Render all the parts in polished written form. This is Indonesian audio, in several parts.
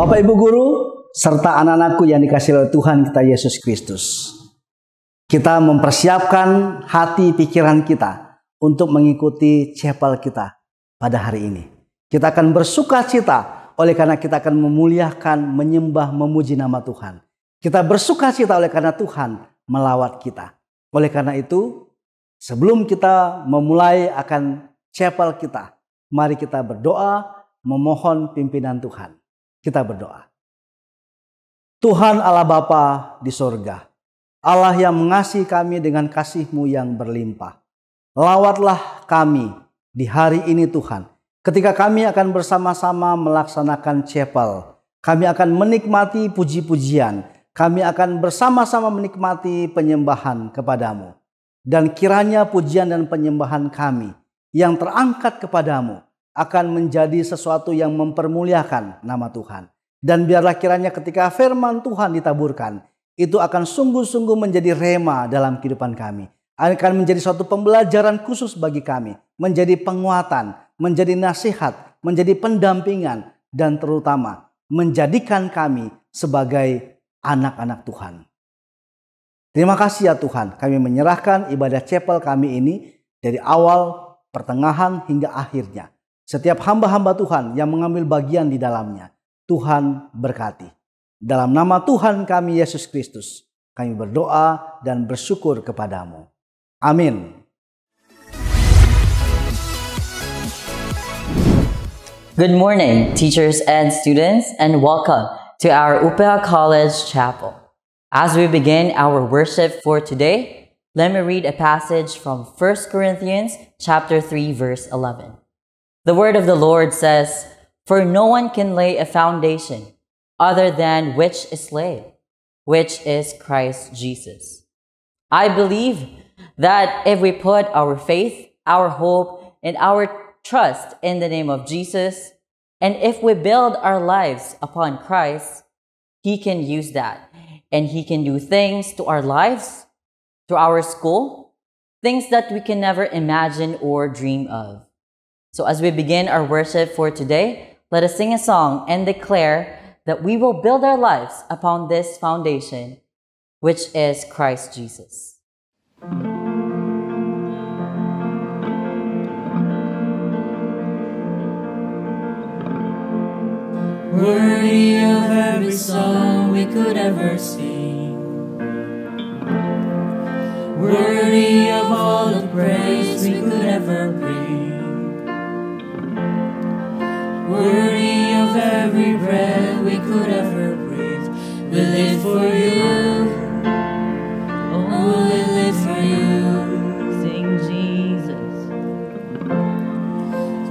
Bapak Ibu Guru, serta anak-anakku yang dikasihi oleh Tuhan kita Yesus Kristus. Kita mempersiapkan hati pikiran kita untuk mengikuti chapel kita pada hari ini. Kita akan bersuka cita oleh karena kita akan memuliakan, menyembah, memuji nama Tuhan. Kita bersuka cita oleh karena Tuhan melawat kita. Oleh karena itu, sebelum kita memulai akan chapel kita, mari kita berdoa memohon pimpinan Tuhan. Kita berdoa. Tuhan Allah Bapa di sorga, Allah yang mengasihi kami dengan kasih-Mu yang berlimpah. Lawatlah kami di hari ini Tuhan. Ketika kami akan bersama-sama melaksanakan chapel, kami akan menikmati puji-pujian. Kami akan bersama-sama menikmati penyembahan kepadamu. Dan kiranya pujian dan penyembahan kami yang terangkat kepadamu akan menjadi sesuatu yang mempermuliakan nama Tuhan. Dan biarlah kiranya ketika firman Tuhan ditaburkan, itu akan sungguh-sungguh menjadi rema dalam kehidupan kami. Akan menjadi suatu pembelajaran khusus bagi kami. Menjadi penguatan, menjadi nasihat, menjadi pendampingan, dan terutama menjadikan kami sebagai anak-anak Tuhan. Terima kasih ya Tuhan, kami menyerahkan ibadah chapel kami ini dari awal, pertengahan, hingga akhirnya. Setiap hamba-hamba Tuhan yang mengambil bagian di dalamnya, Tuhan berkati. Dalam nama Tuhan kami Yesus Kristus, kami berdoa dan bersyukur kepadamu. Amin. Good morning, teachers and students, and welcome to our UPA College Chapel. As we begin our worship for today, let me read a passage from 1 Corinthians chapter 3, verse 11. The word of the Lord says, "For no one can lay a foundation other than which is laid, which is Christ Jesus." I believe that if we put our faith, our hope, and our trust in the name of Jesus, and if we build our lives upon Christ, He can use that. And He can do things to our lives, to our school, things that we can never imagine or dream of. So as we begin our worship for today, let us sing a song and declare that we will build our lives upon this foundation, which is Christ Jesus. Worthy of every song we could ever sing, worthy of all the praise we could ever bring, worthy of every breath we could ever breathe. We live for you, oh, we live for you. Sing Jesus,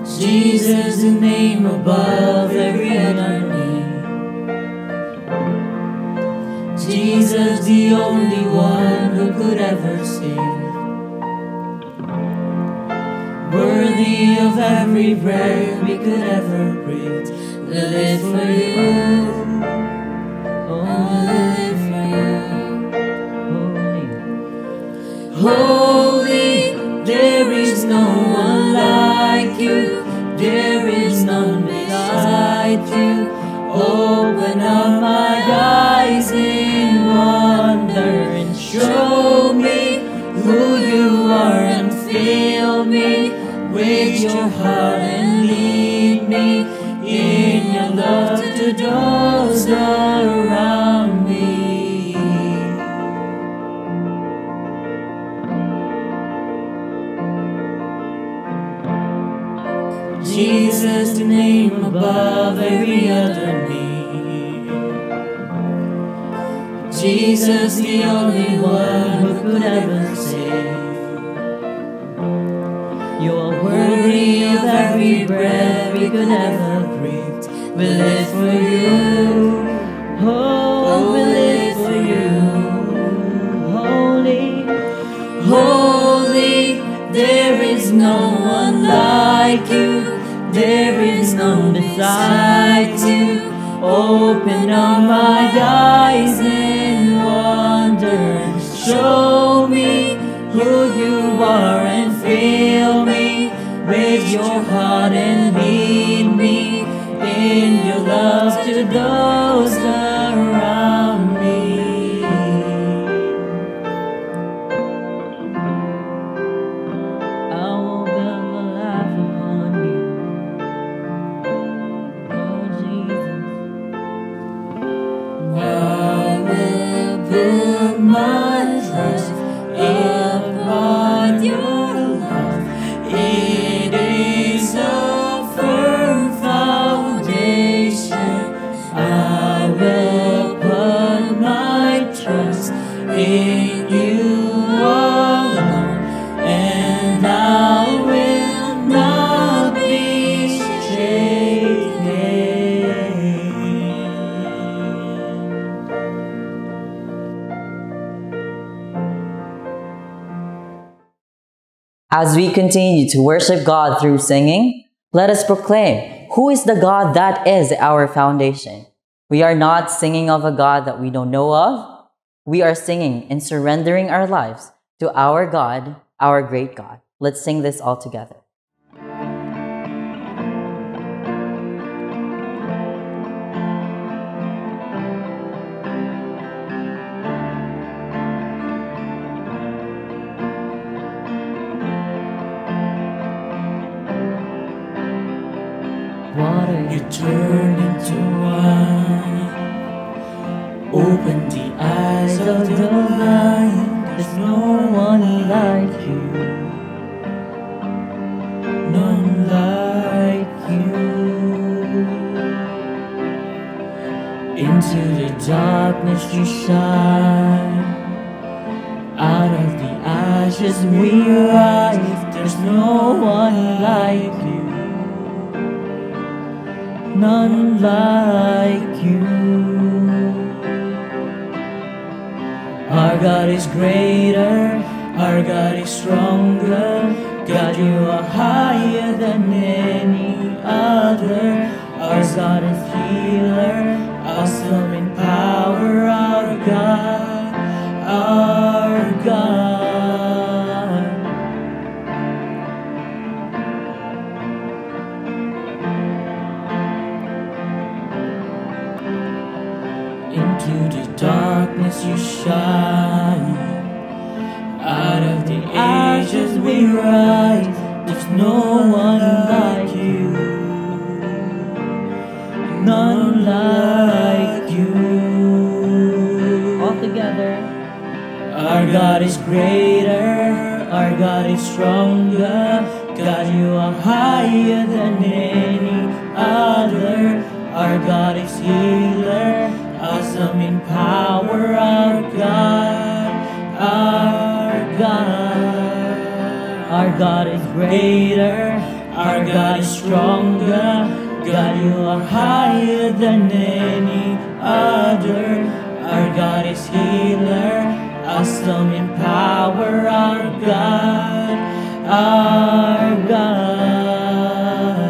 Jesus, the name above every other name. Jesus, the only one who could ever save. Worthy of every breath we could ever breathe. We live for you, oh, we live for you. Holy, there is no one like you. There is none beside you. Open up my eyes in wonder and show me who you are and fill me with your heart and lead me in your love to those around me. Jesus, the name above every other name. Jesus, the only one who could ever save. You are worthy of every breath we could ever breathe. We live for you, oh, we live for you. Holy, holy, there is no one like you. There is none beside you. Open up my eyes in wonder. Show me who you are and fill me with your heart and lead me in your love to those As we continue to worship God through singing, let us proclaim, who is the God that is our foundation? We are not singing of a God that we don't know of. We are singing and surrendering our lives to our God, our great God. Let's sing this all together. Water you turn into wine. Open the eyes of the blind. There's no one like you. None like you. Into the darkness you shine. Out of the ashes we rise. There's no one like you. None like you. Our God is greater, our God is stronger. God, you are higher than any other. Our God is healer, awesome in power. Our God, our God. Into the darkness you shine. Out of the ages we rise. There's no one like you. None like you. All together. Our God is greater, our God is stronger. God, you are higher than any other. Our God is healer, awesome in power. Our God, our God. Our God is greater, our God is stronger. God, you are higher than any other. Our God is healer, awesome in power. Our God, our God.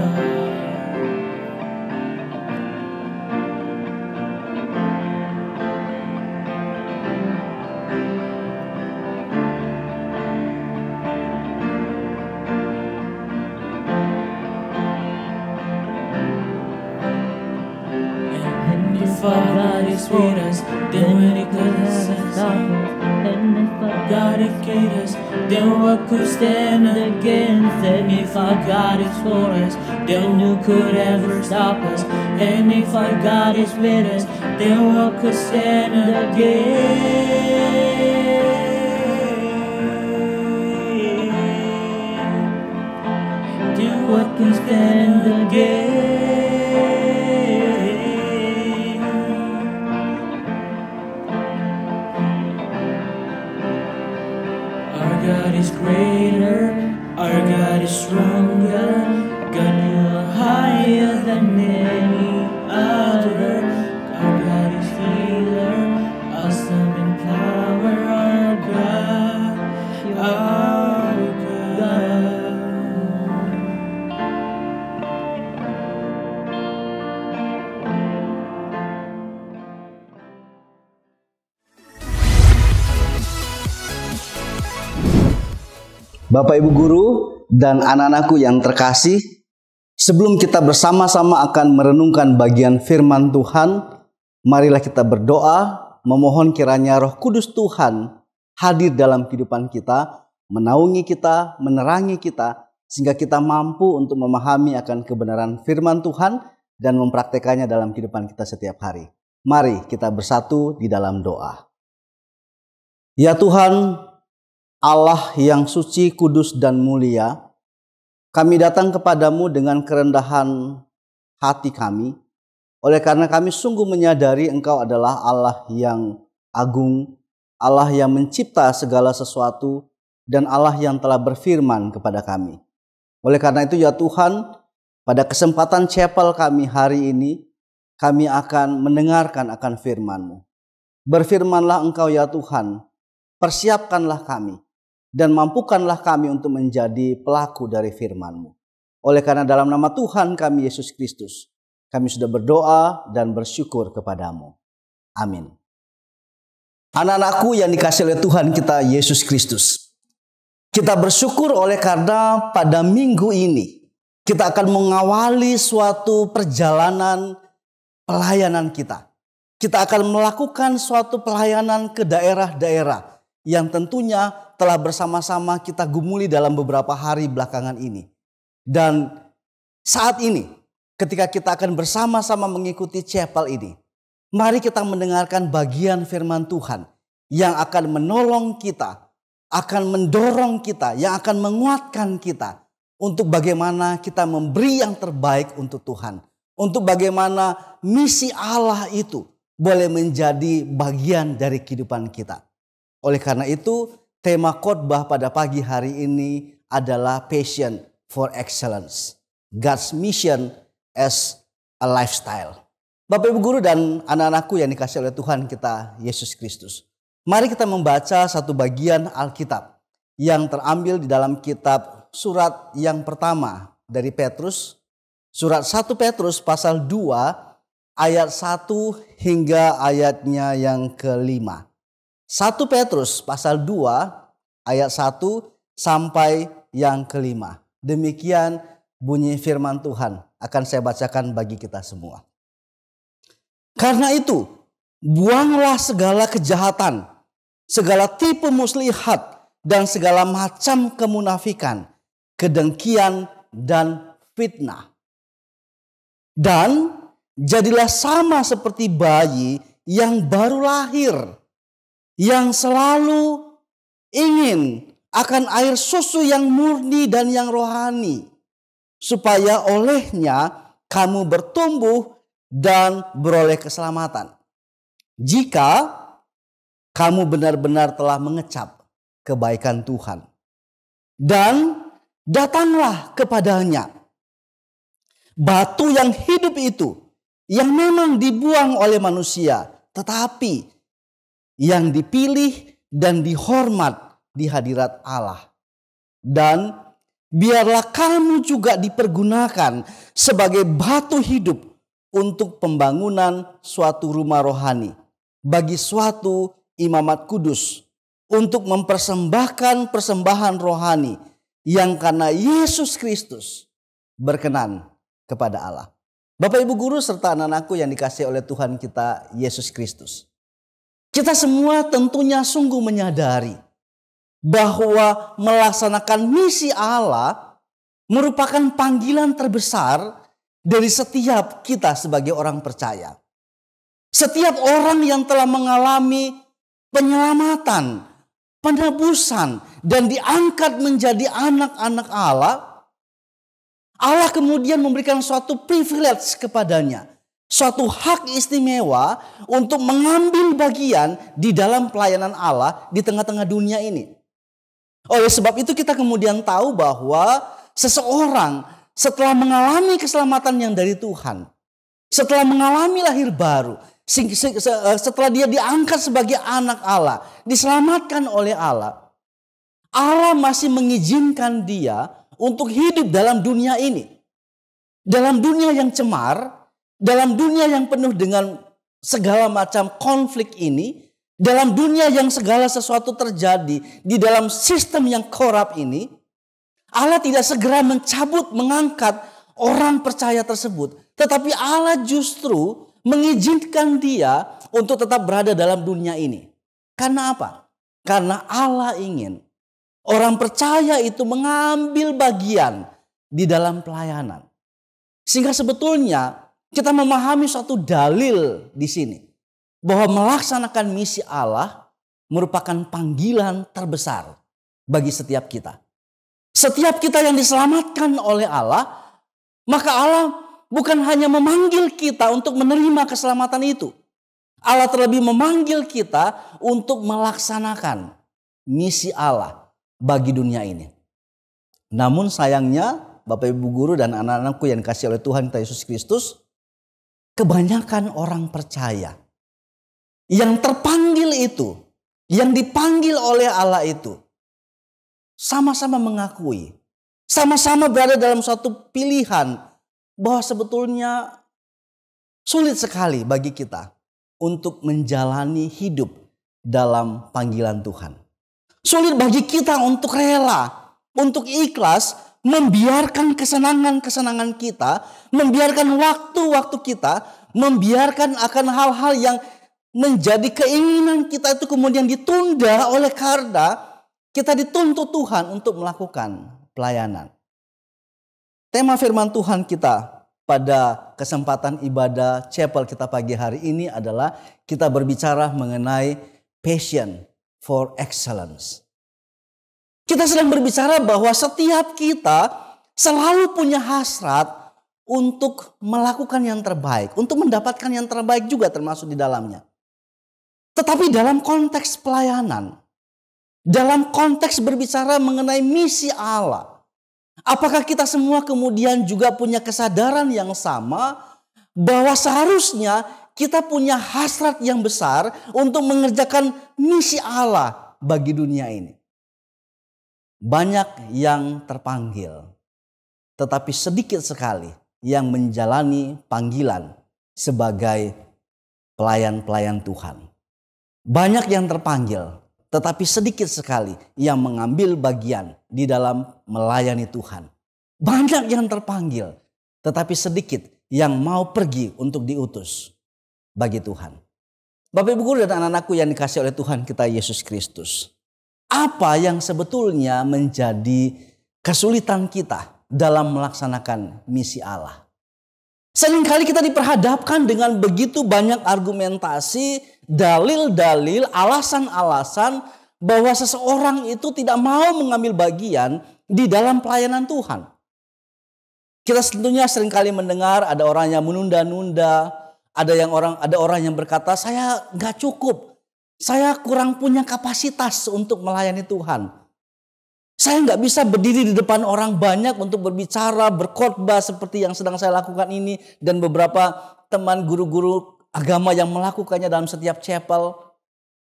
And if our God is with us, then when it comes stop us. And if our God is with us, then what could stand against? And if our God is for us, then who could ever stop us? And if our God is with us, then what could stand against? Then what can stand against? Our God is greater, our God is stronger. God, you are higher than any other. Our God is healer, awesome in power. Our God, our God. Bapak Ibu Guru dan anak-anakku yang terkasih, sebelum kita bersama-sama akan merenungkan bagian firman Tuhan, marilah kita berdoa, memohon kiranya Roh Kudus Tuhan hadir dalam kehidupan kita, menaungi kita, menerangi kita, sehingga kita mampu untuk memahami akan kebenaran firman Tuhan dan mempraktekannya dalam kehidupan kita setiap hari. Mari kita bersatu di dalam doa. Ya Tuhan, Allah yang suci, kudus, dan mulia, kami datang kepadamu dengan kerendahan hati kami, oleh karena kami sungguh menyadari Engkau adalah Allah yang agung, Allah yang mencipta segala sesuatu, dan Allah yang telah berfirman kepada kami. Oleh karena itu ya Tuhan, pada kesempatan chapel kami hari ini, kami akan mendengarkan akan firman-Mu. Berfirmanlah Engkau ya Tuhan, persiapkanlah kami, dan mampukanlah kami untuk menjadi pelaku dari firman-Mu. Oleh karena dalam nama Tuhan kami Yesus Kristus, kami sudah berdoa dan bersyukur kepadamu. Amin. Anak-anakku yang dikasihi oleh Tuhan kita Yesus Kristus, kita bersyukur oleh karena pada minggu ini kita akan mengawali suatu perjalanan pelayanan kita. Kita akan melakukan suatu pelayanan ke daerah-daerah yang tentunya telah bersama-sama kita gumuli dalam beberapa hari belakangan ini. Dan saat ini ketika kita akan bersama-sama mengikuti chapel ini, mari kita mendengarkan bagian firman Tuhan yang akan menolong kita, akan mendorong kita, yang akan menguatkan kita untuk bagaimana kita memberi yang terbaik untuk Tuhan. Untuk bagaimana misi Allah itu boleh menjadi bagian dari kehidupan kita. Oleh karena itu, tema khotbah pada pagi hari ini adalah Passion for Excellence. God's mission as a lifestyle. Bapak Ibu Guru dan anak-anakku yang dikasihi oleh Tuhan kita Yesus Kristus. Mari kita membaca satu bagian Alkitab yang terambil di dalam kitab surat yang pertama dari Petrus. Surat 1 Petrus pasal 2 ayat 1 hingga ayatnya yang kelima. 1 Petrus pasal 2 ayat 1 sampai yang kelima. Demikian bunyi firman Tuhan akan saya bacakan bagi kita semua. Karena itu, buanglah segala kejahatan, segala tipu muslihat, dan segala macam kemunafikan, kedengkian, dan fitnah. Dan jadilah sama seperti bayi yang baru lahir, yang selalu ingin akan air susu yang murni dan yang rohani, supaya olehnya kamu bertumbuh dan beroleh keselamatan. Jika kamu benar-benar telah mengecap kebaikan Tuhan, dan datanglah kepadanya, batu yang hidup itu, yang memang dibuang oleh manusia, tetapi yang dipilih dan dihormat di hadirat Allah. Dan biarlah kamu juga dipergunakan sebagai batu hidup untuk pembangunan suatu rumah rohani, bagi suatu imamat kudus, untuk mempersembahkan persembahan rohani yang karena Yesus Kristus berkenan kepada Allah. Bapak Ibu Guru serta anak-anakku yang dikasihi oleh Tuhan kita Yesus Kristus. Kita semua tentunya sungguh menyadari bahwa melaksanakan misi Allah merupakan panggilan terbesar dari setiap kita sebagai orang percaya. Setiap orang yang telah mengalami penyelamatan, penebusan, dan diangkat menjadi anak-anak Allah, Allah kemudian memberikan suatu privilege kepadanya. Suatu hak istimewa untuk mengambil bagian di dalam pelayanan Allah di tengah-tengah dunia ini. Oleh sebab itu kita kemudian tahu bahwa seseorang setelah mengalami keselamatan yang dari Tuhan, setelah mengalami lahir baru, setelah dia diangkat sebagai anak Allah, diselamatkan oleh Allah, Allah masih mengizinkan dia untuk hidup dalam dunia ini. Dalam dunia yang cemar, dalam dunia yang penuh dengan segala macam konflik ini, dalam dunia yang segala sesuatu terjadi, di dalam sistem yang korup ini, Allah tidak segera mencabut, mengangkat orang percaya tersebut. Tetapi Allah justru mengizinkan dia untuk tetap berada dalam dunia ini. Karena apa? Karena Allah ingin orang percaya itu mengambil bagian di dalam pelayanan. Sehingga sebetulnya kita memahami suatu dalil di sini, bahwa melaksanakan misi Allah merupakan panggilan terbesar bagi setiap kita. Setiap kita yang diselamatkan oleh Allah, maka Allah bukan hanya memanggil kita untuk menerima keselamatan itu. Allah terlebih memanggil kita untuk melaksanakan misi Allah bagi dunia ini. Namun sayangnya, Bapak Ibu Guru dan anak-anakku yang dikasihi oleh Tuhan kita Yesus Kristus, kebanyakan orang percaya yang terpanggil itu, yang dipanggil oleh Allah itu, sama-sama mengakui, sama-sama berada dalam suatu pilihan bahwa sebetulnya sulit sekali bagi kita untuk menjalani hidup dalam panggilan Tuhan. Sulit bagi kita untuk rela, untuk ikhlas, membiarkan kesenangan-kesenangan kita, membiarkan waktu-waktu kita, membiarkan akan hal-hal yang menjadi keinginan kita itu kemudian ditunda oleh karena kita dituntut Tuhan untuk melakukan pelayanan. Tema firman Tuhan kita pada kesempatan ibadah chapel kita pagi hari ini adalah kita berbicara mengenai passion for excellence. Kita sedang berbicara bahwa setiap kita selalu punya hasrat untuk melakukan yang terbaik, untuk mendapatkan yang terbaik juga termasuk di dalamnya. Tetapi dalam konteks pelayanan, dalam konteks berbicara mengenai misi Allah, apakah kita semua kemudian juga punya kesadaran yang sama bahwa seharusnya kita punya hasrat yang besar untuk mengerjakan misi Allah bagi dunia ini? Banyak yang terpanggil, tetapi sedikit sekali yang menjalani panggilan sebagai pelayan-pelayan Tuhan. Banyak yang terpanggil, tetapi sedikit sekali yang mengambil bagian di dalam melayani Tuhan. Banyak yang terpanggil, tetapi sedikit yang mau pergi untuk diutus bagi Tuhan. Bapak Ibu Guru dan anak-anakku yang dikasihi oleh Tuhan kita Yesus Kristus. Apa yang sebetulnya menjadi kesulitan kita dalam melaksanakan misi Allah? Seringkali kita diperhadapkan dengan begitu banyak argumentasi, dalil-dalil, alasan-alasan bahwa seseorang itu tidak mau mengambil bagian di dalam pelayanan Tuhan. Kita tentunya seringkali mendengar ada orang yang menunda-nunda, ada orang yang berkata saya nggak cukup. Saya kurang punya kapasitas untuk melayani Tuhan. Saya nggak bisa berdiri di depan orang banyak untuk berbicara, berkhotbah seperti yang sedang saya lakukan ini. Dan beberapa teman guru-guru agama yang melakukannya dalam setiap chapel.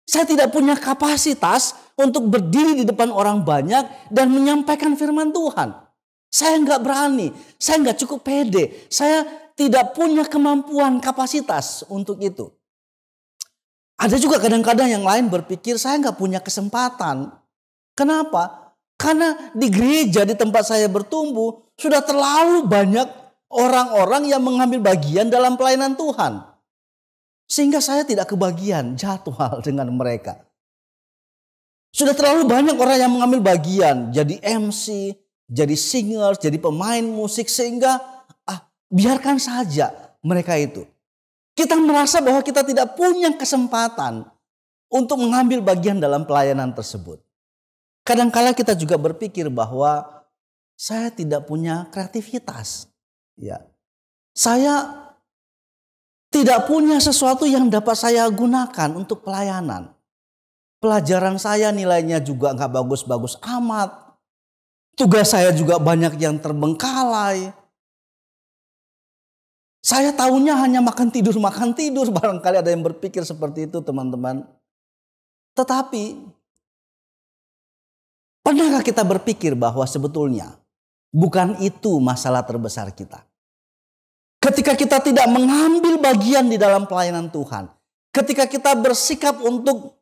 Saya tidak punya kapasitas untuk berdiri di depan orang banyak dan menyampaikan firman Tuhan. Saya nggak berani, saya nggak cukup pede. Saya tidak punya kemampuan kapasitas untuk itu. Ada juga kadang-kadang yang lain berpikir saya nggak punya kesempatan. Kenapa? Karena di gereja di tempat saya bertumbuh sudah terlalu banyak orang-orang yang mengambil bagian dalam pelayanan Tuhan. Sehingga saya tidak kebagian jadwal dengan mereka. Sudah terlalu banyak orang yang mengambil bagian jadi MC, jadi singer, jadi pemain musik sehingga biarkan saja mereka itu. Kita merasa bahwa kita tidak punya kesempatan untuk mengambil bagian dalam pelayanan tersebut. Kadang-kala kita juga berpikir bahwa saya tidak punya kreativitas. Ya. Saya tidak punya sesuatu yang dapat saya gunakan untuk pelayanan. Pelajaran saya nilainya juga nggak bagus-bagus amat. Tugas saya juga banyak yang terbengkalai. Saya tahunya hanya makan tidur. Barangkali ada yang berpikir seperti itu teman-teman. Tetapi pernahkah kita berpikir bahwa sebetulnya bukan itu masalah terbesar kita? Ketika kita tidak mengambil bagian di dalam pelayanan Tuhan. Ketika kita bersikap untuk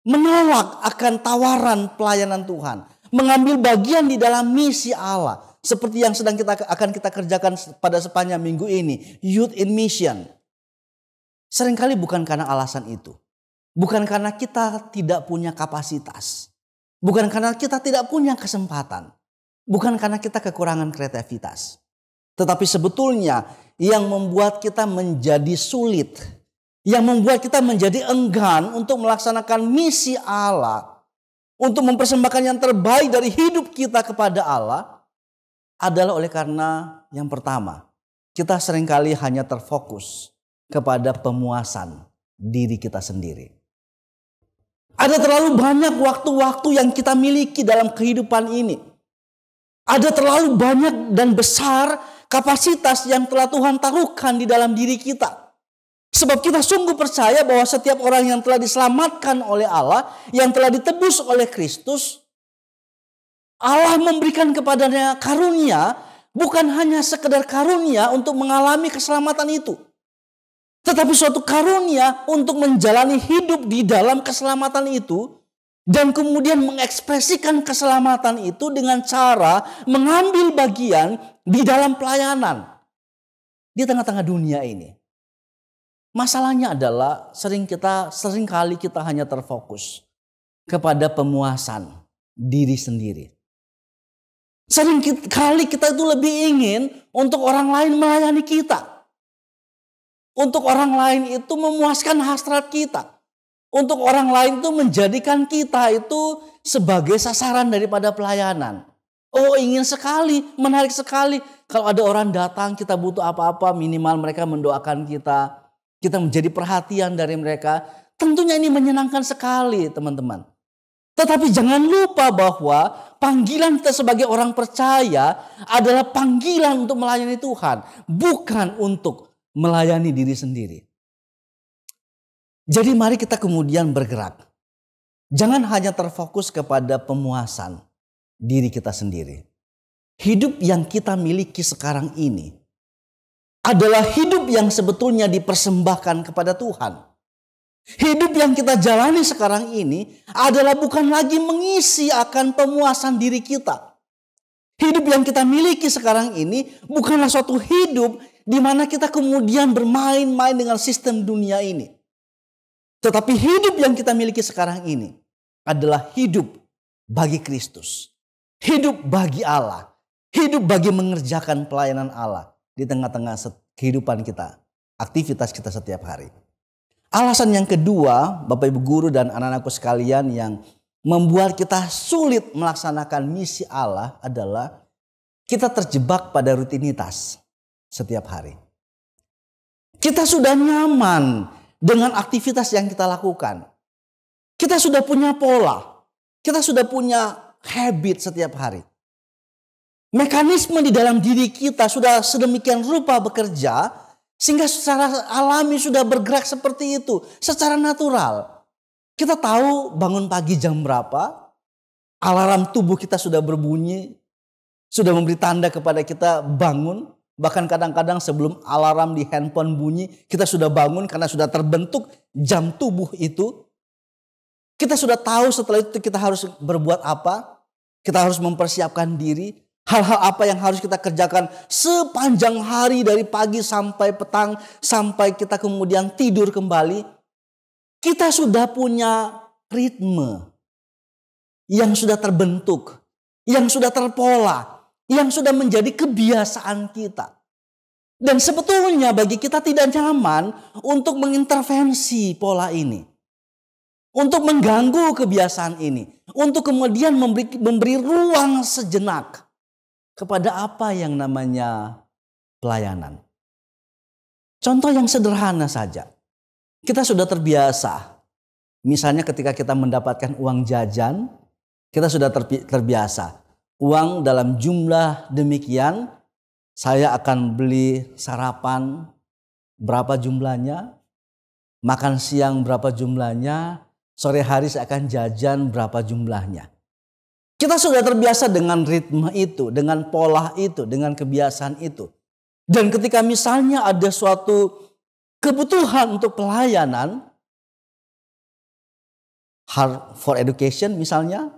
menolak akan tawaran pelayanan Tuhan. Mengambil bagian di dalam misi Allah. Seperti yang akan kita kerjakan pada sepanjang minggu ini. Youth in Mission. Seringkali bukan karena alasan itu. Bukan karena kita tidak punya kapasitas. Bukan karena kita tidak punya kesempatan. Bukan karena kita kekurangan kreativitas. Tetapi sebetulnya yang membuat kita menjadi sulit. Yang membuat kita menjadi enggan untuk melaksanakan misi Allah. Untuk mempersembahkan yang terbaik dari hidup kita kepada Allah. Adalah oleh karena yang pertama, kita seringkali hanya terfokus kepada pemuasan diri kita sendiri. Ada terlalu banyak waktu-waktu yang kita miliki dalam kehidupan ini. Ada terlalu banyak dan besar kapasitas yang telah Tuhan taruhkan di dalam diri kita. Sebab kita sungguh percaya bahwa setiap orang yang telah diselamatkan oleh Allah, yang telah ditebus oleh Kristus, Allah memberikan kepadanya karunia, bukan hanya sekedar karunia untuk mengalami keselamatan itu, tetapi suatu karunia untuk menjalani hidup di dalam keselamatan itu, dan kemudian mengekspresikan keselamatan itu dengan cara mengambil bagian di dalam pelayanan di tengah-tengah dunia ini. Masalahnya adalah seringkali kita hanya terfokus kepada pemuasan diri sendiri. Seringkali kita itu lebih ingin untuk orang lain melayani kita. Untuk orang lain itu memuaskan hasrat kita. Untuk orang lain itu menjadikan kita itu sebagai sasaran daripada pelayanan. Oh, ingin sekali, menarik sekali. Kalau ada orang datang, kita butuh apa-apa, minimal mereka mendoakan kita. Kita menjadi perhatian dari mereka. Tentunya ini menyenangkan sekali, teman-teman. Tetapi jangan lupa bahwa panggilan kita sebagai orang percaya adalah panggilan untuk melayani Tuhan. Bukan untuk melayani diri sendiri. Jadi mari kita kemudian bergerak. Jangan hanya terfokus kepada pemuasan diri kita sendiri. Hidup yang kita miliki sekarang ini adalah hidup yang sebetulnya dipersembahkan kepada Tuhan. Hidup yang kita jalani sekarang ini adalah bukan lagi mengisi akan pemuasan diri kita. Hidup yang kita miliki sekarang ini bukanlah suatu hidup di mana kita kemudian bermain-main dengan sistem dunia ini. Tetapi hidup yang kita miliki sekarang ini adalah hidup bagi Kristus. Hidup bagi Allah. Hidup bagi mengerjakan pelayanan Allah di tengah-tengah kehidupan kita, aktivitas kita setiap hari. Alasan yang kedua, Bapak Ibu guru dan anak-anakku sekalian, yang membuat kita sulit melaksanakan misi Allah adalah kita terjebak pada rutinitas setiap hari. Kita sudah nyaman dengan aktivitas yang kita lakukan. Kita sudah punya pola. Kita sudah punya habit setiap hari. Mekanisme di dalam diri kita sudah sedemikian rupa bekerja, sehingga secara alami sudah bergerak seperti itu. Secara natural. Kita tahu bangun pagi jam berapa. Alarm tubuh kita sudah berbunyi. Sudah memberi tanda kepada kita bangun. Bahkan kadang-kadang sebelum alarm di handphone bunyi, kita sudah bangun karena sudah terbentuk jam tubuh itu. Kita sudah tahu setelah itu kita harus berbuat apa. Kita harus mempersiapkan diri. Hal-hal apa yang harus kita kerjakan sepanjang hari dari pagi sampai petang. Sampai kita kemudian tidur kembali. Kita sudah punya ritme yang sudah terbentuk. Yang sudah terpola. Yang sudah menjadi kebiasaan kita. Dan sebetulnya bagi kita tidak nyaman untuk mengintervensi pola ini. Untuk mengganggu kebiasaan ini. Untuk kemudian memberi ruang sejenak kepada apa yang namanya pelayanan. Contoh yang sederhana saja. Kita sudah terbiasa. Misalnya ketika kita mendapatkan uang jajan, kita sudah terbiasa. Uang dalam jumlah demikian, saya akan beli sarapan berapa jumlahnya, makan siang berapa jumlahnya, sore hari saya akan jajan berapa jumlahnya. Kita sudah terbiasa dengan ritme itu, dengan pola itu, dengan kebiasaan itu. Dan ketika misalnya ada suatu kebutuhan untuk pelayanan, Heart for Education misalnya,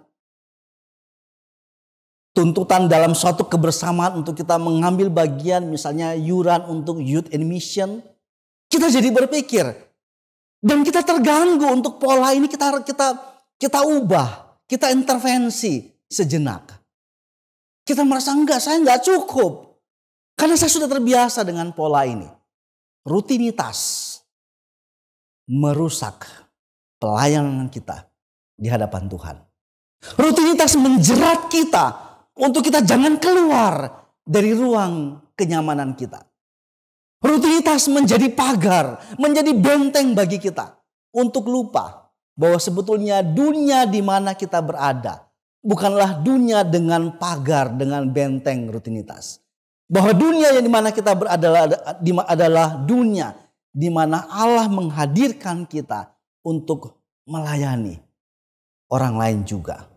tuntutan dalam suatu kebersamaan untuk kita mengambil bagian, misalnya yuran untuk Youth and Mission, kita jadi berpikir. Dan kita terganggu untuk pola ini kita ubah. Kita intervensi sejenak. Kita merasa saya enggak cukup. Karena saya sudah terbiasa dengan pola ini. Rutinitas merusak pelayanan kita di hadapan Tuhan. Rutinitas menjerat kita untuk kita jangan keluar dari ruang kenyamanan kita. Rutinitas menjadi pagar, menjadi benteng bagi kita untuk lupa bahwa sebetulnya dunia di mana kita berada bukanlah dunia dengan pagar, dengan benteng rutinitas. Bahwa dunia yang di mana kita berada adalah dunia di mana Allah menghadirkan kita untuk melayani orang lain juga.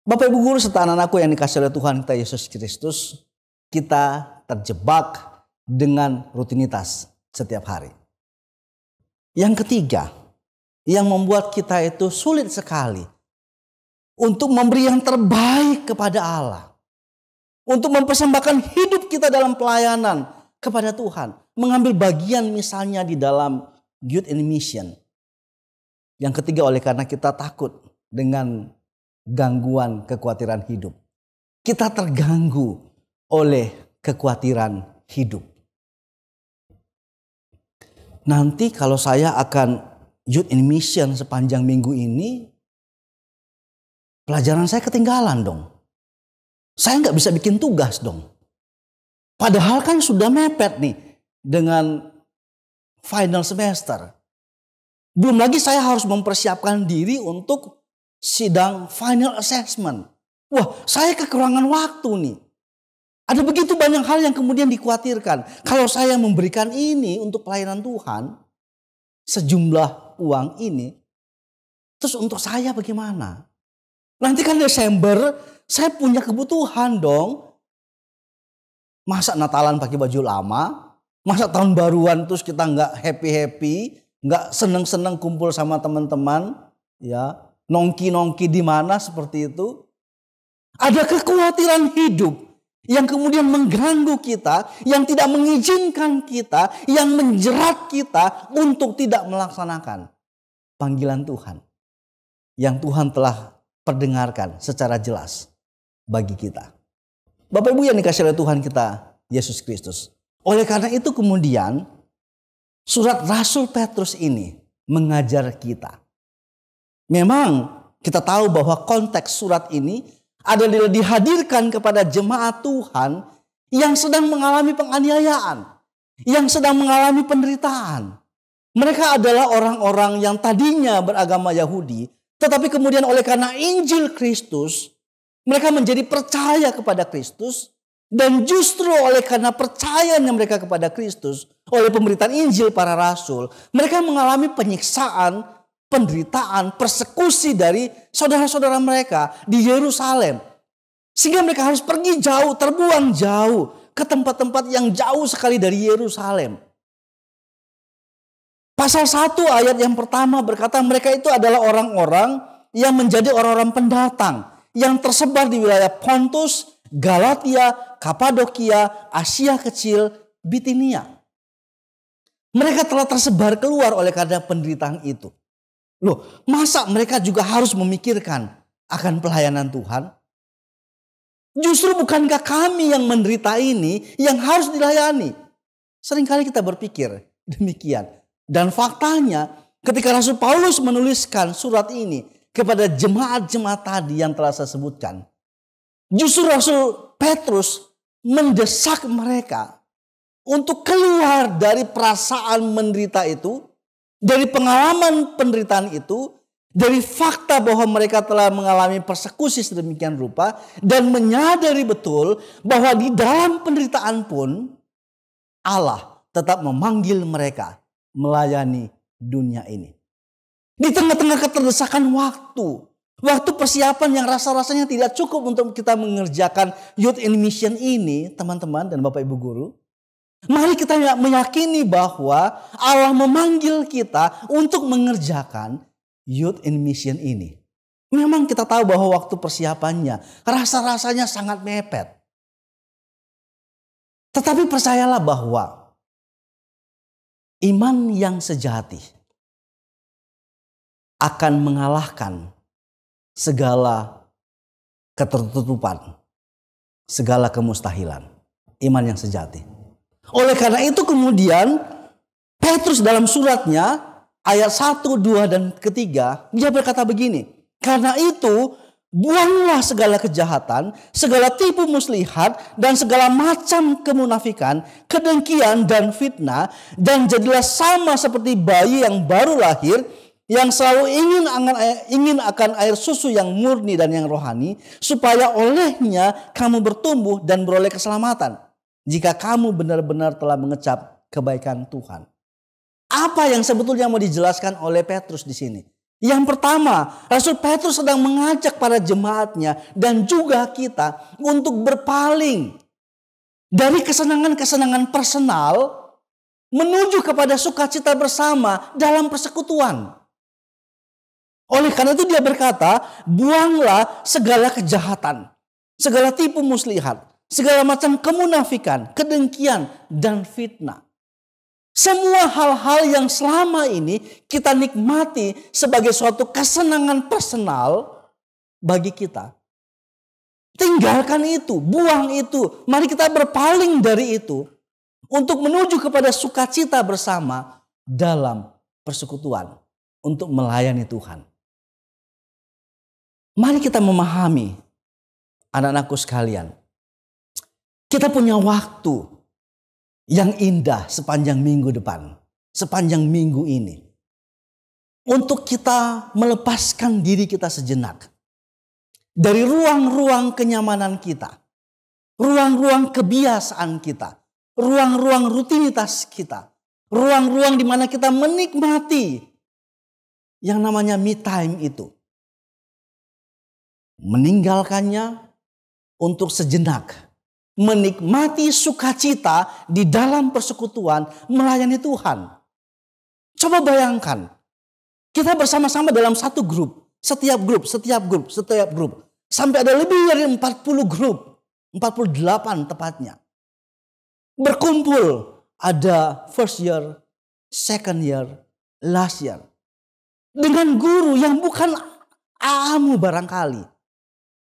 Bapak Ibu Guru serta anak-anakku yang dikasihi oleh Tuhan kita Yesus Kristus, kita terjebak dengan rutinitas setiap hari. Yang ketiga, yang membuat kita itu sulit sekali untuk memberi yang terbaik kepada Allah. Untuk mempersembahkan hidup kita dalam pelayanan kepada Tuhan. Mengambil bagian misalnya di dalam Youth in Mission. Yang ketiga, oleh karena kita takut dengan gangguan kekhawatiran hidup. Kita terganggu oleh kekhawatiran hidup. Nanti kalau saya akan Youth in Mission sepanjang minggu ini, pelajaran saya ketinggalan dong. Saya nggak bisa bikin tugas dong. Padahal kan sudah mepet nih dengan final semester. Belum lagi saya harus mempersiapkan diri untuk sidang final assessment. Wah, saya kekurangan waktu nih. Ada begitu banyak hal yang kemudian dikhawatirkan. Kalau saya memberikan ini untuk pelayanan Tuhan, sejumlah uang ini, terus untuk saya bagaimana? Nanti kan Desember saya punya kebutuhan dong. Masa Natalan pakai baju lama? Masa tahun baruan terus kita nggak happy-happy, nggak seneng-seneng kumpul sama teman-teman, ya nongki-nongki di mana seperti itu? Ada kekhawatiran hidup yang kemudian mengganggu kita, yang tidak mengizinkan kita, yang menjerat kita untuk tidak melaksanakan panggilan Tuhan yang Tuhan telah perdengarkan secara jelas bagi kita. Bapak Ibu yang dikasihi oleh Tuhan kita Yesus Kristus. Oleh karena itu kemudian surat Rasul Petrus ini mengajar kita. Memang kita tahu bahwa konteks surat ini adalah dihadirkan kepada jemaat Tuhan yang sedang mengalami penganiayaan, yang sedang mengalami penderitaan. Mereka adalah orang-orang yang tadinya beragama Yahudi, tetapi kemudian oleh karena Injil Kristus, mereka menjadi percaya kepada Kristus. Dan justru oleh karena percayanya mereka kepada Kristus, oleh pemberitaan Injil para rasul, mereka mengalami penyiksaan, penderitaan, persekusi dari saudara-saudara mereka di Yerusalem. Sehingga mereka harus pergi jauh, terbuang jauh ke tempat-tempat yang jauh sekali dari Yerusalem. Pasal 1 ayat yang pertama berkata mereka itu adalah orang-orang yang menjadi orang-orang pendatang yang tersebar di wilayah Pontus, Galatia, Kapadokia, Asia Kecil, Bitinia. Mereka telah tersebar keluar oleh karena penderitaan itu. Loh, masa mereka juga harus memikirkan akan pelayanan Tuhan? Justru bukankah kami yang menderita ini yang harus dilayani? Seringkali kita berpikir demikian. Dan faktanya ketika Rasul Paulus menuliskan surat ini kepada jemaat-jemaat tadi yang telah saya sebutkan, justru Rasul Petrus mendesak mereka untuk keluar dari perasaan menderita itu, dari pengalaman penderitaan itu, dari fakta bahwa mereka telah mengalami persekusi sedemikian rupa, dan menyadari betul bahwa di dalam penderitaan pun Allah tetap memanggil mereka melayani dunia ini. Di tengah-tengah keterdesakan waktu persiapan yang rasa-rasanya tidak cukup untuk kita mengerjakan Youth in Mission ini, teman-teman dan Bapak Ibu Guru. Mari kita meyakini bahwa Allah memanggil kita untuk mengerjakan Youth in Mission ini. Memang kita tahu bahwa waktu persiapannya rasa-rasanya sangat mepet. Tetapi percayalah bahwa iman yang sejati akan mengalahkan segala ketertutupan, segala kemustahilan. Iman yang sejati. Oleh karena itu kemudian Petrus dalam suratnya ayat 1, 2, dan ketiga dia berkata begini. Karena itu buanglah segala kejahatan, segala tipu muslihat, dan segala macam kemunafikan, kedengkian dan fitnah, dan jadilah sama seperti bayi yang baru lahir, yang selalu ingin akan air susu yang murni dan yang rohani, supaya olehnya kamu bertumbuh dan beroleh keselamatan, jika kamu benar-benar telah mengecap kebaikan Tuhan. Apa yang sebetulnya mau dijelaskan oleh Petrus di sini? Yang pertama, Rasul Petrus sedang mengajak para jemaatnya dan juga kita untuk berpaling dari kesenangan-kesenangan personal menuju kepada sukacita bersama dalam persekutuan. Oleh karena itu dia berkata, buanglah segala kejahatan, segala tipu muslihat, segala macam kemunafikan, kedengkian, dan fitnah. Semua hal-hal yang selama ini kita nikmati sebagai suatu kesenangan personal bagi kita. Tinggalkan itu, buang itu. Mari kita berpaling dari itu untuk menuju kepada sukacita bersama dalam persekutuan untuk melayani Tuhan. Mari kita memahami, anak-anakku sekalian, kita punya waktu yang indah sepanjang minggu depan, sepanjang minggu ini. Untuk kita melepaskan diri kita sejenak dari ruang-ruang kenyamanan kita, ruang-ruang kebiasaan kita, ruang-ruang rutinitas kita, ruang-ruang di mana kita menikmati yang namanya me time itu. Meninggalkannya untuk sejenak. Menikmati sukacita di dalam persekutuan melayani Tuhan. Coba bayangkan, kita bersama-sama dalam satu grup, setiap grup. Sampai ada lebih dari 40 grup, 48 tepatnya. Berkumpul, ada first year, second year, last year. Dengan guru yang bukan aamu barangkali.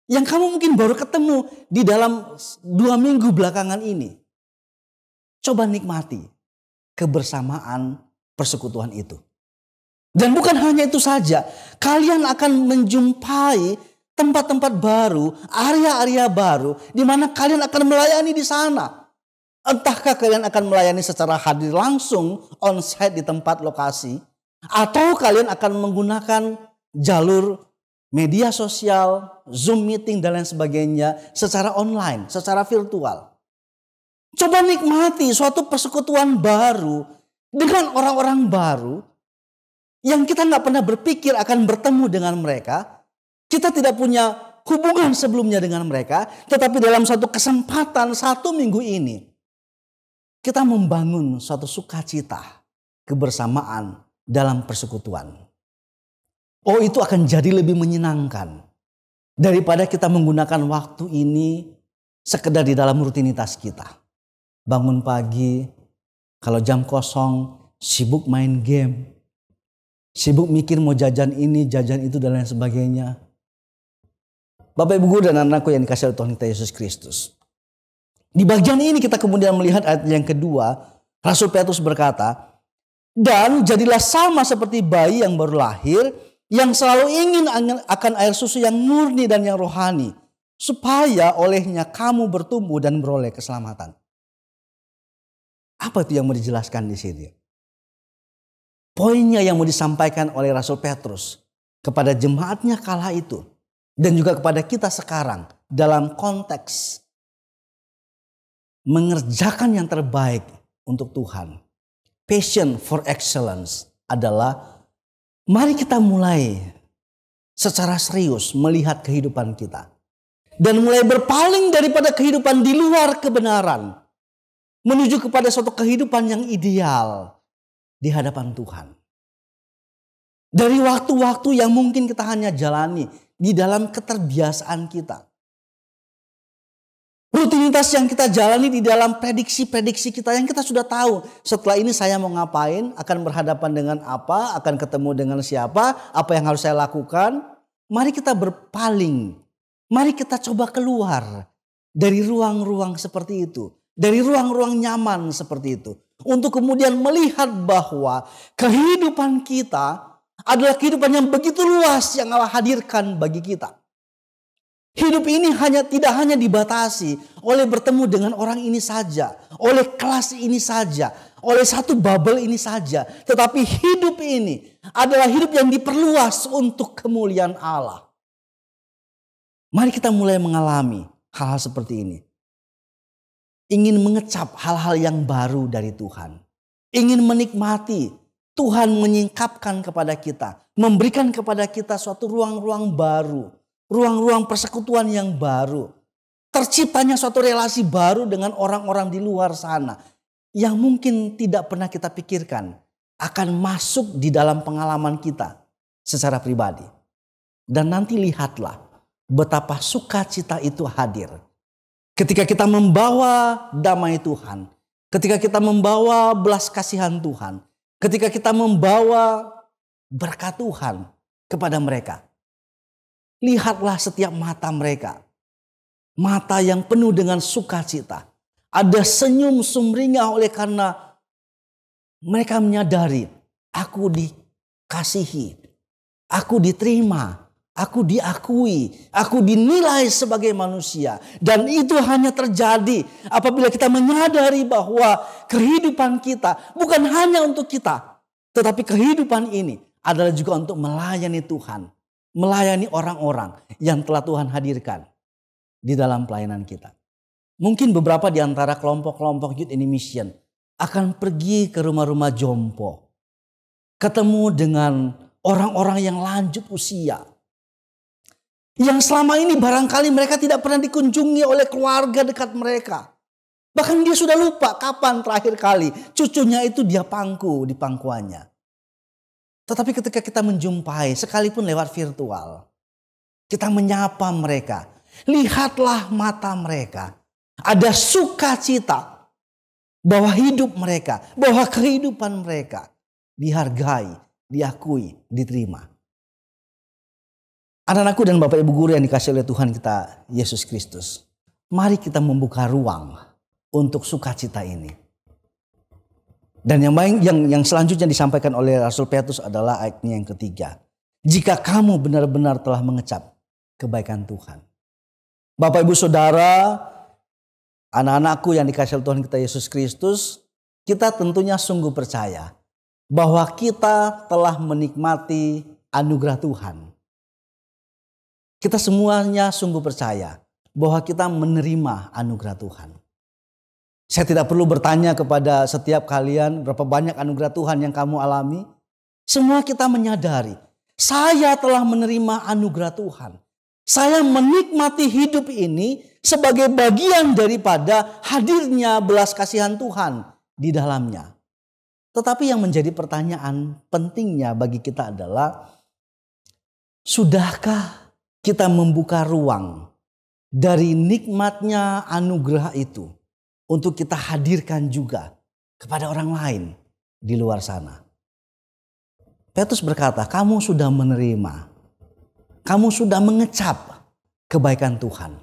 Yang kamu mungkin baru ketemu di dalam 2 minggu belakangan ini. Coba nikmati kebersamaan persekutuan itu. Dan bukan hanya itu saja. Kalian akan menjumpai tempat-tempat baru, area-area baru. Di mana kalian akan melayani di sana. Entahkah kalian akan melayani secara hadir langsung on-site di tempat lokasi. Atau kalian akan menggunakan jalur media sosial, Zoom meeting dan lain sebagainya secara online, secara virtual. Coba nikmati suatu persekutuan baru dengan orang-orang baru yang kita nggak pernah berpikir akan bertemu dengan mereka. Kita tidak punya hubungan sebelumnya dengan mereka, tetapi dalam satu kesempatan 1 minggu ini kita membangun suatu sukacita, kebersamaan dalam persekutuan. Oh, itu akan jadi lebih menyenangkan daripada kita menggunakan waktu ini sekedar di dalam rutinitas kita. Bangun pagi, kalau jam kosong, sibuk main game, sibuk mikir mau jajan ini, jajan itu dan lain sebagainya. Bapak, Ibu, Guru, dan anak-anakku yang dikasihi oleh Tuhan kita Yesus Kristus. Di bagian ini kita kemudian melihat ayat yang kedua, Rasul Petrus berkata, dan jadilah sama seperti bayi yang baru lahir, yang selalu ingin akan air susu yang murni dan yang rohani, supaya olehnya kamu bertumbuh dan beroleh keselamatan. Apa itu yang mau dijelaskan di sini? Poinnya yang mau disampaikan oleh Rasul Petrus kepada jemaatnya kala itu dan juga kepada kita sekarang dalam konteks mengerjakan yang terbaik untuk Tuhan. Passion for excellence adalah mari kita mulai secara serius melihat kehidupan kita. Dan mulai berpaling daripada kehidupan di luar kebenaran. Menuju kepada suatu kehidupan yang ideal di hadapan Tuhan. Dari waktu-waktu yang mungkin kita hanya jalani di dalam keterbiasaan kita. Rutinitas yang kita jalani di dalam prediksi-prediksi kita yang kita sudah tahu. Setelah ini saya mau ngapain, akan berhadapan dengan apa, akan ketemu dengan siapa, apa yang harus saya lakukan. Mari kita berpaling. Mari kita coba keluar dari ruang-ruang seperti itu. Dari ruang-ruang nyaman seperti itu. Untuk kemudian melihat bahwa kehidupan kita adalah kehidupan yang begitu luas yang Allah hadirkan bagi kita. Hidup ini tidak hanya dibatasi oleh bertemu dengan orang ini saja, oleh kelas ini saja, oleh satu bubble ini saja. Tetapi hidup ini adalah hidup yang diperluas untuk kemuliaan Allah. Mari kita mulai mengalami hal-hal seperti ini. Ingin mengecap hal-hal yang baru dari Tuhan. Ingin menikmati Tuhan menyingkapkan kepada kita, memberikan kepada kita suatu ruang-ruang baru, ruang-ruang persekutuan yang baru. Terciptanya suatu relasi baru dengan orang-orang di luar sana yang mungkin tidak pernah kita pikirkan akan masuk di dalam pengalaman kita secara pribadi. Dan nanti lihatlah betapa sukacita itu hadir ketika kita membawa damai Tuhan, ketika kita membawa belas kasihan Tuhan, ketika kita membawa berkat Tuhan kepada mereka. Lihatlah setiap mata mereka, mata yang penuh dengan sukacita. Ada senyum sumringah oleh karena mereka menyadari, aku dikasihi, aku diterima, aku diakui, aku dinilai sebagai manusia. Dan itu hanya terjadi apabila kita menyadari bahwa kehidupan kita bukan hanya untuk kita, tetapi kehidupan ini adalah juga untuk melayani Tuhan, melayani orang-orang yang telah Tuhan hadirkan di dalam pelayanan kita. Mungkin beberapa di antara kelompok-kelompok Youth in Mission akan pergi ke rumah-rumah jompo, ketemu dengan orang-orang yang lanjut usia, yang selama ini barangkali mereka tidak pernah dikunjungi oleh keluarga dekat mereka. Bahkan dia sudah lupa kapan terakhir kali cucunya itu dia pangku di pangkuannya. Tetapi ketika kita menjumpai, sekalipun lewat virtual, kita menyapa mereka. Lihatlah mata mereka. Ada sukacita bahwa hidup mereka, bahwa kehidupan mereka dihargai, diakui, diterima. Anak-anakku dan Bapak Ibu guru yang dikasihi oleh Tuhan kita Yesus Kristus, mari kita membuka ruang untuk sukacita ini. Dan yang selanjutnya disampaikan oleh Rasul Petrus adalah ayatnya yang ketiga. Jika kamu benar-benar telah mengecap kebaikan Tuhan. Bapak Ibu Saudara, anak-anakku yang dikasihi oleh Tuhan kita Yesus Kristus, kita tentunya sungguh percaya bahwa kita telah menikmati anugerah Tuhan. Kita semuanya sungguh percaya bahwa kita menerima anugerah Tuhan. Saya tidak perlu bertanya kepada setiap kalian berapa banyak anugerah Tuhan yang kamu alami. Semua kita menyadari, saya telah menerima anugerah Tuhan. Saya menikmati hidup ini sebagai bagian daripada hadirnya belas kasihan Tuhan di dalamnya. Tetapi yang menjadi pertanyaan pentingnya bagi kita adalah, sudahkah kita membuka ruang dari nikmatnya anugerah itu untuk kita hadirkan juga kepada orang lain di luar sana? Petrus berkata, kamu sudah menerima, kamu sudah mengecap kebaikan Tuhan.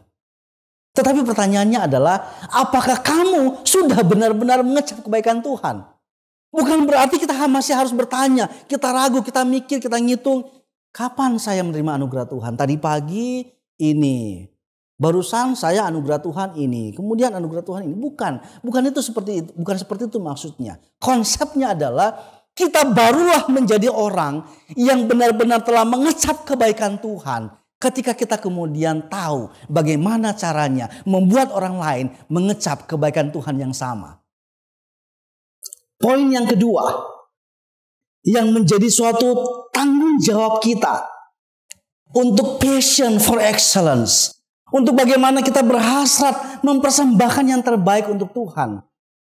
Tetapi pertanyaannya adalah, apakah kamu sudah benar-benar mengecap kebaikan Tuhan? Bukan berarti kita masih harus bertanya, kita ragu, kita mikir, kita ngitung, kapan saya menerima anugerah Tuhan? Tadi pagi ini, barusan saya anugerah Tuhan ini, kemudian anugerah Tuhan ini. Bukan seperti itu maksudnya. Konsepnya adalah kita barulah menjadi orang yang benar-benar telah mengecap kebaikan Tuhan ketika kita kemudian tahu bagaimana caranya membuat orang lain mengecap kebaikan Tuhan yang sama. Poin yang kedua yang menjadi suatu tanggung jawab kita untuk passion for excellence. Untuk bagaimana kita berhasrat mempersembahkan yang terbaik untuk Tuhan.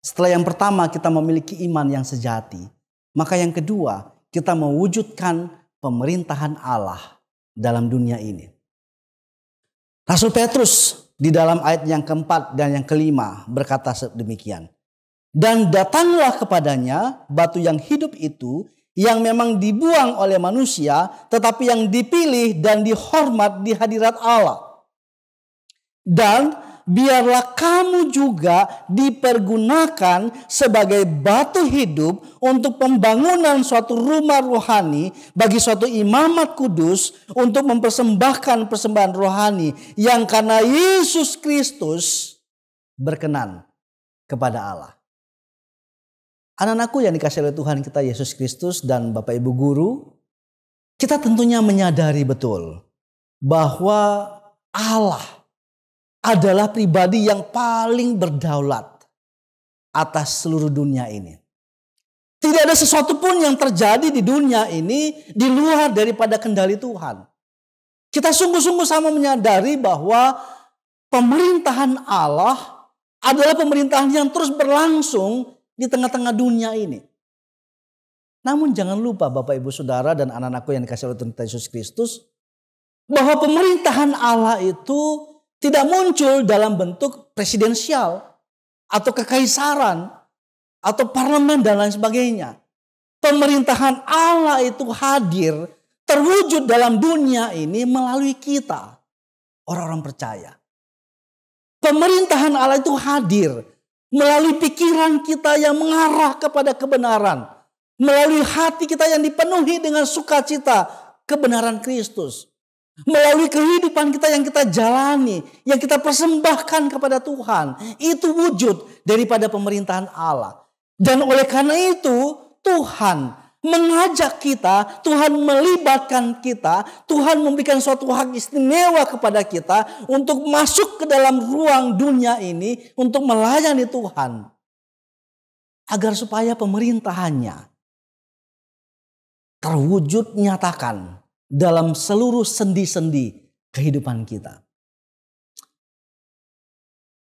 Setelah yang pertama kita memiliki iman yang sejati. Maka yang kedua kita mewujudkan pemerintahan Allah dalam dunia ini. Rasul Petrus di dalam ayat yang keempat dan yang kelima berkata demikian. Dan datanglah kepadanya batu yang hidup itu, yang memang dibuang oleh manusia, tetapi yang dipilih dan dihormat di hadirat Allah. Dan biarlah kamu juga dipergunakan sebagai batu hidup untuk pembangunan suatu rumah rohani bagi suatu imamat kudus, untuk mempersembahkan persembahan rohani yang karena Yesus Kristus berkenan kepada Allah. Anak-anakku yang dikasihi oleh Tuhan kita Yesus Kristus dan Bapak Ibu guru, kita tentunya menyadari betul bahwa Allah adalah pribadi yang paling berdaulat atas seluruh dunia ini. Tidak ada sesuatu pun yang terjadi di dunia ini di luar daripada kendali Tuhan. Kita sungguh-sungguh sama menyadari bahwa pemerintahan Allah adalah pemerintahan yang terus berlangsung di tengah-tengah dunia ini. Namun jangan lupa Bapak Ibu Saudara dan anak-anakku yang dikasihi oleh Tuhan Yesus Kristus, bahwa pemerintahan Allah itu tidak muncul dalam bentuk presidensial atau kekaisaran atau parlemen dan lain sebagainya. Pemerintahan Allah itu hadir, terwujud dalam dunia ini melalui kita, orang-orang percaya. Pemerintahan Allah itu hadir melalui pikiran kita yang mengarah kepada kebenaran, melalui hati kita yang dipenuhi dengan sukacita kebenaran Kristus, melalui kehidupan kita yang kita jalani, yang kita persembahkan kepada Tuhan. Itu wujud daripada pemerintahan Allah. Dan oleh karena itu Tuhan mengajak kita, Tuhan melibatkan kita, Tuhan memberikan suatu hak istimewa kepada kita untuk masuk ke dalam ruang dunia ini untuk melayani Tuhan. Agar supaya pemerintahannya terwujud nyatakan dalam seluruh sendi-sendi kehidupan kita.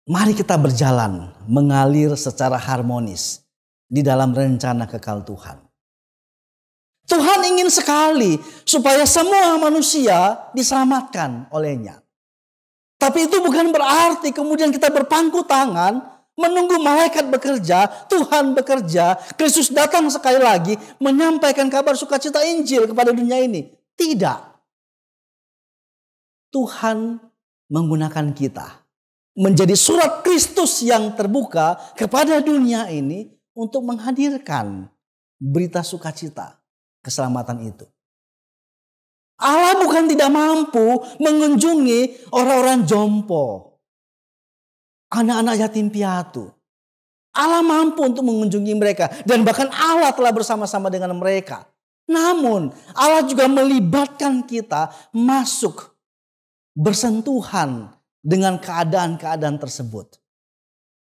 Mari kita berjalan mengalir secara harmonis di dalam rencana kekal Tuhan. Tuhan ingin sekali supaya semua manusia diselamatkan olehnya. Tapi itu bukan berarti kemudian kita berpangku tangan menunggu malaikat bekerja, Tuhan bekerja, Kristus datang sekali lagi menyampaikan kabar sukacita Injil kepada dunia ini. Tidak. Tuhan menggunakan kita menjadi surat Kristus yang terbuka kepada dunia ini untuk menghadirkan berita sukacita keselamatan itu. Allah bukan tidak mampu mengunjungi orang-orang jompo, anak-anak yatim piatu. Allah mampu untuk mengunjungi mereka dan bahkan Allah telah bersama-sama dengan mereka. Namun Allah juga melibatkan kita masuk bersentuhan dengan keadaan-keadaan tersebut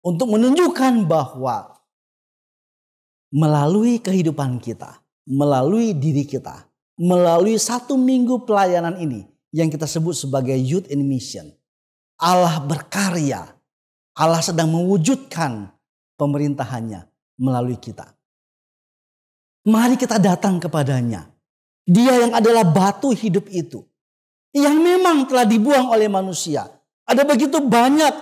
untuk menunjukkan bahwa melalui kehidupan kita, melalui diri kita, melalui 1 minggu pelayanan ini yang kita sebut sebagai Youth in Mission, Allah berkarya, Allah sedang mewujudkan pemerintahannya melalui kita. Mari kita datang kepadanya. Dia yang adalah batu hidup itu, yang memang telah dibuang oleh manusia. Ada begitu banyak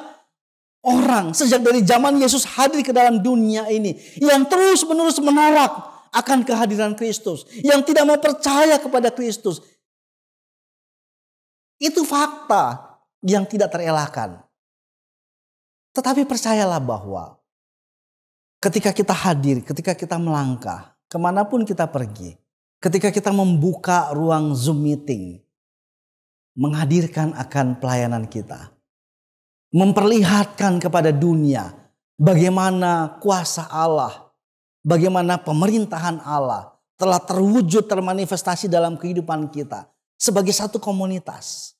orang sejak dari zaman Yesus hadir ke dalam dunia ini yang terus-menerus menolak akan kehadiran Kristus, yang tidak mau percaya kepada Kristus. Itu fakta yang tidak terelakkan. Tetapi percayalah bahwa ketika kita hadir, ketika kita melangkah, kemanapun kita pergi, ketika kita membuka ruang Zoom meeting, menghadirkan akan pelayanan kita, memperlihatkan kepada dunia bagaimana kuasa Allah, bagaimana pemerintahan Allah telah terwujud, termanifestasi dalam kehidupan kita sebagai satu komunitas.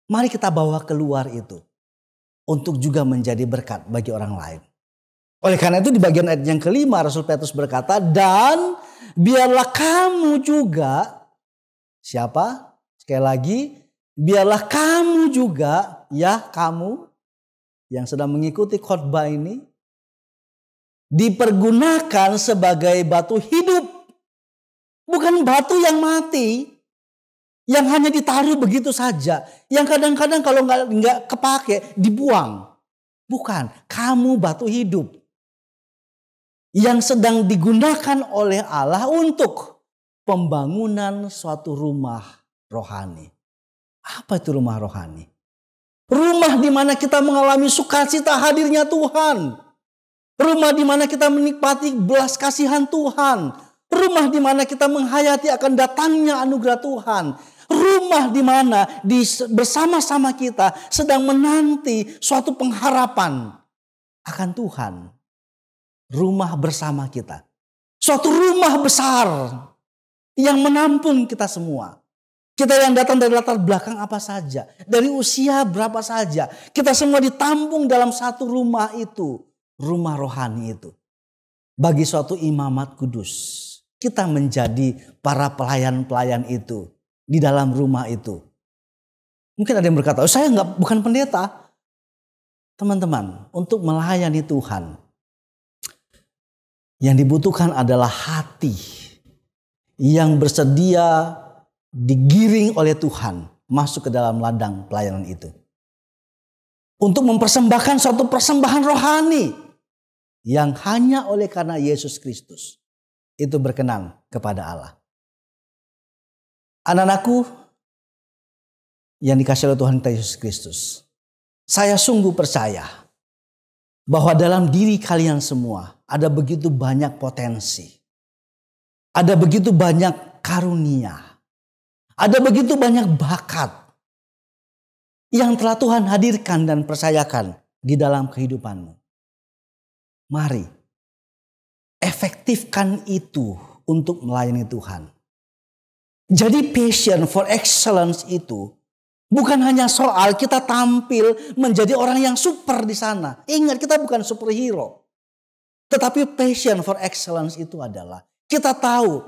Mari kita bawa keluar itu untuk juga menjadi berkat bagi orang lain. Oleh karena itu di bagian ayat yang kelima Rasul Petrus berkata, dan biarlah kamu juga, siapa? Sekali lagi, biarlah kamu juga, ya kamu yang sedang mengikuti khotbah ini, dipergunakan sebagai batu hidup. Bukan batu yang mati, yang hanya ditaruh begitu saja, yang kadang-kadang kalau nggak kepake dibuang. Bukan, kamu batu hidup yang sedang digunakan oleh Allah untuk pembangunan suatu rumah rohani. Apa itu rumah rohani? Rumah di mana kita mengalami sukacita hadirnya Tuhan. Rumah di mana kita menikmati belas kasihan Tuhan. Rumah di mana kita menghayati akan datangnya anugerah Tuhan. Rumah di mana bersama-sama kita sedang menanti suatu pengharapan akan Tuhan. Rumah bersama kita. Suatu rumah besar yang menampung kita semua. Kita yang datang dari latar belakang apa saja. Dari usia berapa saja. Kita semua ditampung dalam satu rumah itu. Rumah rohani itu. bagi suatu imamat kudus. Kita menjadi para pelayan-pelayan itu di dalam rumah itu. Mungkin ada yang berkata, saya bukan pendeta. Teman-teman, untuk melayani Tuhan, yang dibutuhkan adalah hati yang bersedia digiring oleh Tuhan masuk ke dalam ladang pelayanan itu. Untuk mempersembahkan suatu persembahan rohani yang hanya oleh karena Yesus Kristus itu berkenan kepada Allah. Anak-anakku yang dikasihi oleh Tuhan kita Yesus Kristus, saya sungguh percaya bahwa dalam diri kalian semua ada begitu banyak potensi. Ada begitu banyak karunia. Ada begitu banyak bakat yang telah Tuhan hadirkan dan percayakan di dalam kehidupanmu. Mari efektifkan itu untuk melayani Tuhan. Jadi passion for excellence itu bukan hanya soal kita tampil menjadi orang yang super di sana. Ingat, kita bukan superhero. Tetapi passion for excellence itu adalah kita tahu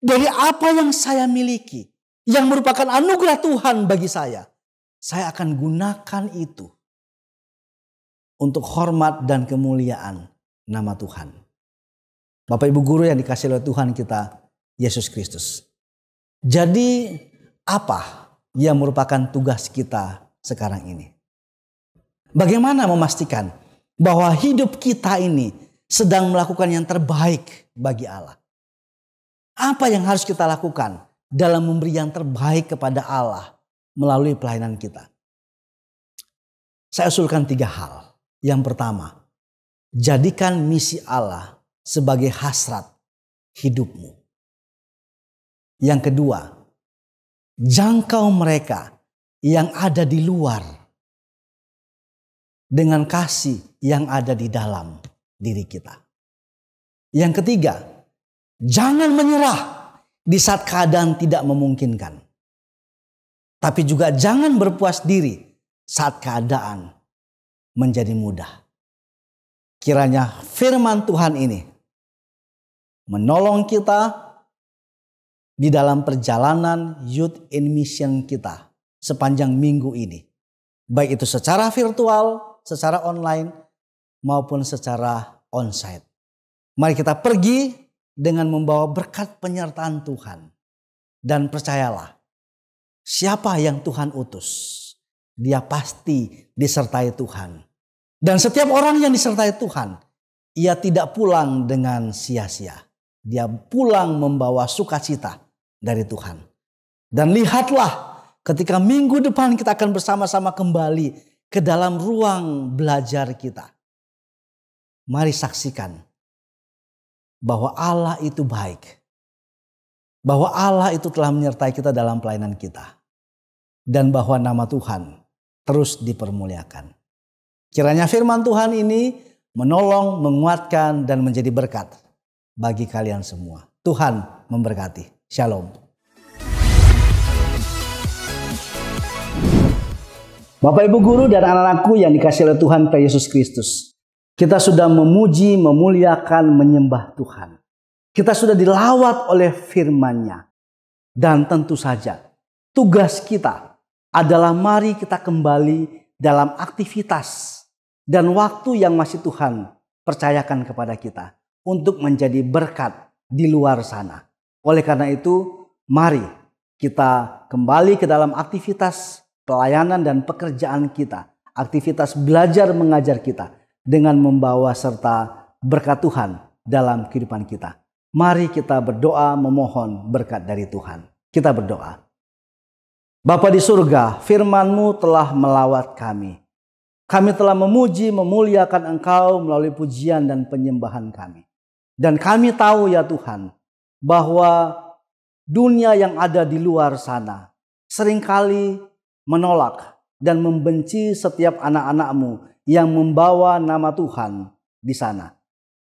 dari apa yang saya miliki, yang merupakan anugerah Tuhan bagi saya akan gunakan itu untuk hormat dan kemuliaan nama Tuhan. Bapak Ibu guru yang dikasihi oleh Tuhan kita Yesus Kristus. Jadi apa yang merupakan tugas kita sekarang ini? Bagaimana memastikan bahwa hidup kita ini sedang melakukan yang terbaik bagi Allah? Apa yang harus kita lakukan dalam memberi yang terbaik kepada Allah melalui pelayanan kita? Saya usulkan 3 hal. Yang pertama, jadikan misi Allah sebagai hasrat hidupmu. Yang kedua, jangkau mereka yang ada di luar dengan kasih yang ada di dalam diri kita. Yang ketiga, jangan menyerah di saat keadaan tidak memungkinkan. Tapi juga jangan berpuas diri saat keadaan menjadi mudah. Kiranya firman Tuhan ini menolong kita di dalam perjalanan Youth in Mission kita sepanjang minggu ini. Baik itu secara virtual, secara online, maupun secara onsite. Mari kita pergi dengan membawa berkat penyertaan Tuhan. Dan percayalah, siapa yang Tuhan utus, dia pasti disertai Tuhan. Dan setiap orang yang disertai Tuhan, ia tidak pulang dengan sia-sia. Dia pulang membawa sukacita dari Tuhan. Dan lihatlah, ketika minggu depan kita akan bersama-sama kembali ke dalam ruang belajar kita. Mari saksikan bahwa Allah itu baik. Bahwa Allah itu telah menyertai kita dalam pelayanan kita. Dan bahwa nama Tuhan terus dipermuliakan. Kiranya firman Tuhan ini menolong, menguatkan, dan menjadi berkat bagi kalian semua. Tuhan memberkati. Shalom. Bapak Ibu guru dan anak-anakku yang dikasihi oleh Tuhan kita Yesus Kristus. Kita sudah memuji, memuliakan, menyembah Tuhan. Kita sudah dilawat oleh firman-Nya. Dan tentu saja tugas kita adalah mari kita kembali dalam aktivitas dan waktu yang masih Tuhan percayakan kepada kita untuk menjadi berkat di luar sana. Oleh karena itu, mari kita kembali ke dalam aktivitas pelayanan dan pekerjaan kita, aktivitas belajar mengajar kita dengan membawa serta berkat Tuhan dalam kehidupan kita. Mari kita berdoa memohon berkat dari Tuhan. Kita berdoa. Bapa di surga, firman-Mu telah melawat kami. Kami telah memuji, memuliakan Engkau melalui pujian dan penyembahan kami. Dan kami tahu ya Tuhan, bahwa dunia yang ada di luar sana seringkali menolak dan membenci setiap anak-anak-Mu yang membawa nama Tuhan di sana.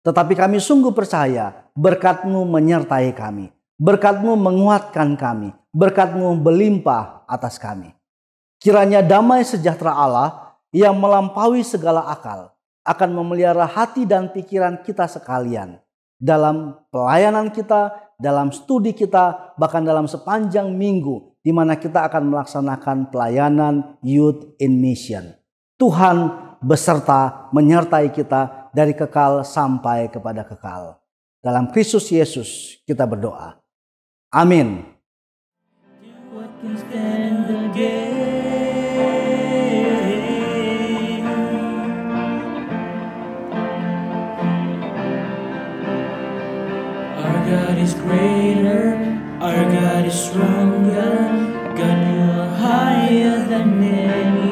Tetapi kami sungguh percaya berkat-Mu menyertai kami. Berkat-Mu menguatkan kami. Berkat-Mu berlimpah atas kami. Kiranya damai sejahtera Allah yang melampaui segala akal akan memelihara hati dan pikiran kita sekalian dalam pelayanan kita, dalam studi kita, bahkan dalam sepanjang minggu di mana kita akan melaksanakan pelayanan Youth in Mission. Tuhan beserta menyertai kita dari kekal sampai kepada kekal. Dalam Kristus Yesus kita berdoa. Amin. What can stand against? Our God is greater, our God is stronger. God, you are higher than any